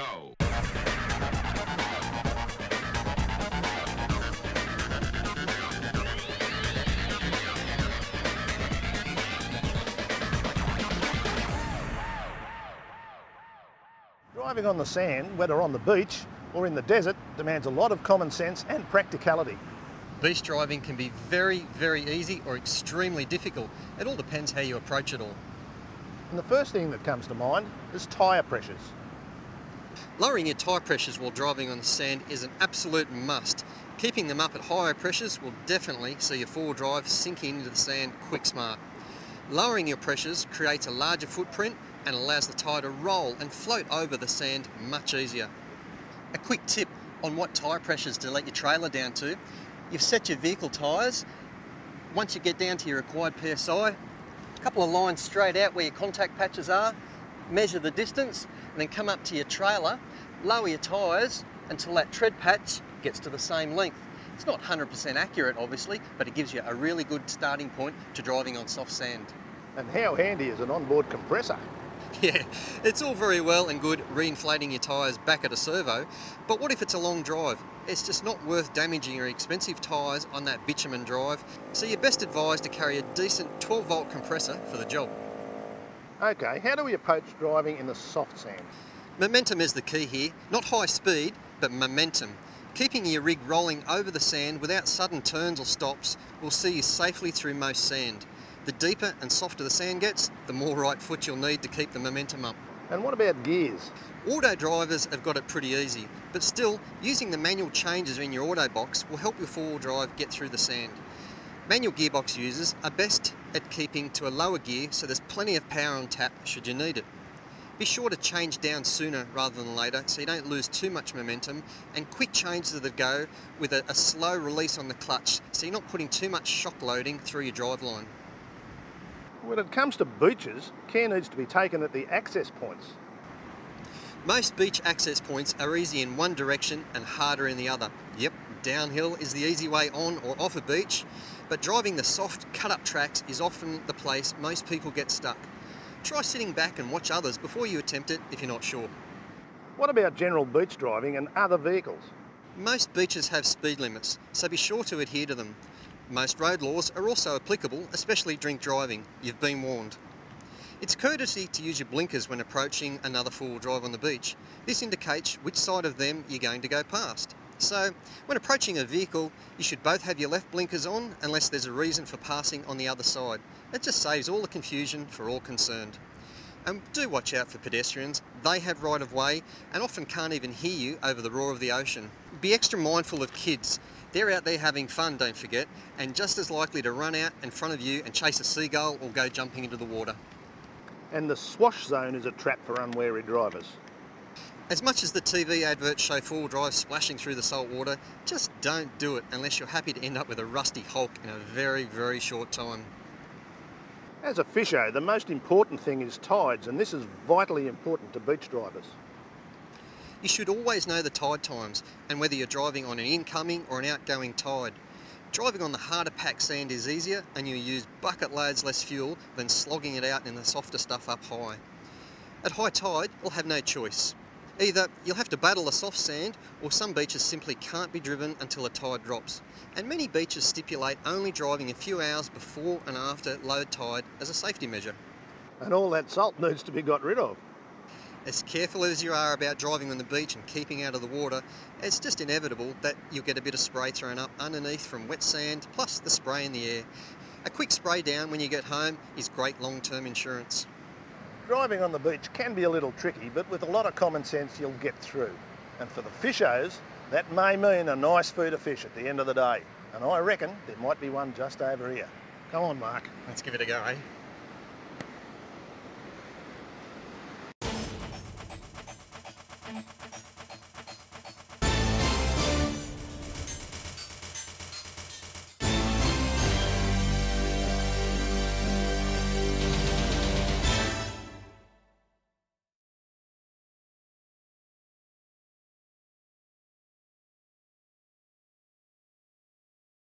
go. Driving on the sand, whether on the beach or in the desert, demands a lot of common sense and practicality. Beach driving can be very, very easy or extremely difficult. It all depends how you approach it all. And the first thing that comes to mind is tyre pressures. Lowering your tyre pressures while driving on the sand is an absolute must. Keeping them up at higher pressures will definitely see your four-wheel drive sinking into the sand quick smart. Lowering your pressures creates a larger footprint and allows the tyre to roll and float over the sand much easier. A quick tip on what tyre pressures to let your trailer down to. You've set your vehicle tyres. Once you get down to your required PSI, a couple of lines straight out where your contact patches are, measure the distance, and then come up to your trailer, lower your tyres until that tread patch gets to the same length. It's not 100% accurate, obviously, but it gives you a really good starting point to driving on soft sand. And how handy is an onboard compressor? Yeah, it's all very well and good reinflating your tyres back at a servo, but what if it's a long drive? It's just not worth damaging your expensive tyres on that bitumen drive, so you're best advised to carry a decent 12-volt compressor for the job. Okay, how do we approach driving in the soft sand? Momentum is the key here, not high speed, but momentum. Keeping your rig rolling over the sand without sudden turns or stops will see you safely through most sand. The deeper and softer the sand gets, the more right foot you'll need to keep the momentum up. And what about gears? Auto drivers have got it pretty easy, but still, using the manual changes in your auto box will help your four-wheel drive get through the sand. Manual gearbox users are best at keeping to a lower gear so there's plenty of power on tap should you need it. Be sure to change down sooner rather than later so you don't lose too much momentum, and quick change to the go with a slow release on the clutch so you're not putting too much shock loading through your driveline. When it comes to beaches, care needs to be taken at the access points. Most beach access points are easy in one direction and harder in the other. Yep, downhill is the easy way on or off a beach, but driving the soft, cut-up tracks is often the place most people get stuck. Try sitting back and watch others before you attempt it if you're not sure. What about general beach driving and other vehicles? Most beaches have speed limits, so be sure to adhere to them. Most road laws are also applicable, especially drink driving. You've been warned. It's courtesy to use your blinkers when approaching another four-wheel drive on the beach. This indicates which side of them you're going to go past. So, when approaching a vehicle, you should both have your left blinkers on unless there's a reason for passing on the other side. It just saves all the confusion for all concerned. And do watch out for pedestrians. They have right of way and often can't even hear you over the roar of the ocean. Be extra mindful of kids. They're out there having fun, don't forget, and just as likely to run out in front of you and chase a seagull or go jumping into the water. And the swash zone is a trap for unwary drivers. As much as the TV adverts show four-wheel drive splashing through the salt water, just don't do it unless you're happy to end up with a rusty hulk in a very, very short time. As a fisher, the most important thing is tides, and this is vitally important to beach drivers. You should always know the tide times and whether you're driving on an incoming or an outgoing tide. Driving on the harder packed sand is easier and you use bucket loads less fuel than slogging it out in the softer stuff up high. At high tide, you'll have no choice. Either you'll have to battle the soft sand, or some beaches simply can't be driven until a tide drops. And many beaches stipulate only driving a few hours before and after low tide as a safety measure. And all that salt needs to be got rid of. As careful as you are about driving on the beach and keeping out of the water, it's just inevitable that you'll get a bit of spray thrown up underneath from wet sand, plus the spray in the air. A quick spray down when you get home is great long-term insurance. Driving on the beach can be a little tricky, but with a lot of common sense you'll get through. And for the fishers, that may mean a nice feed of fish at the end of the day. And I reckon there might be one just over here. Come on, Mark. Let's give it a go, eh?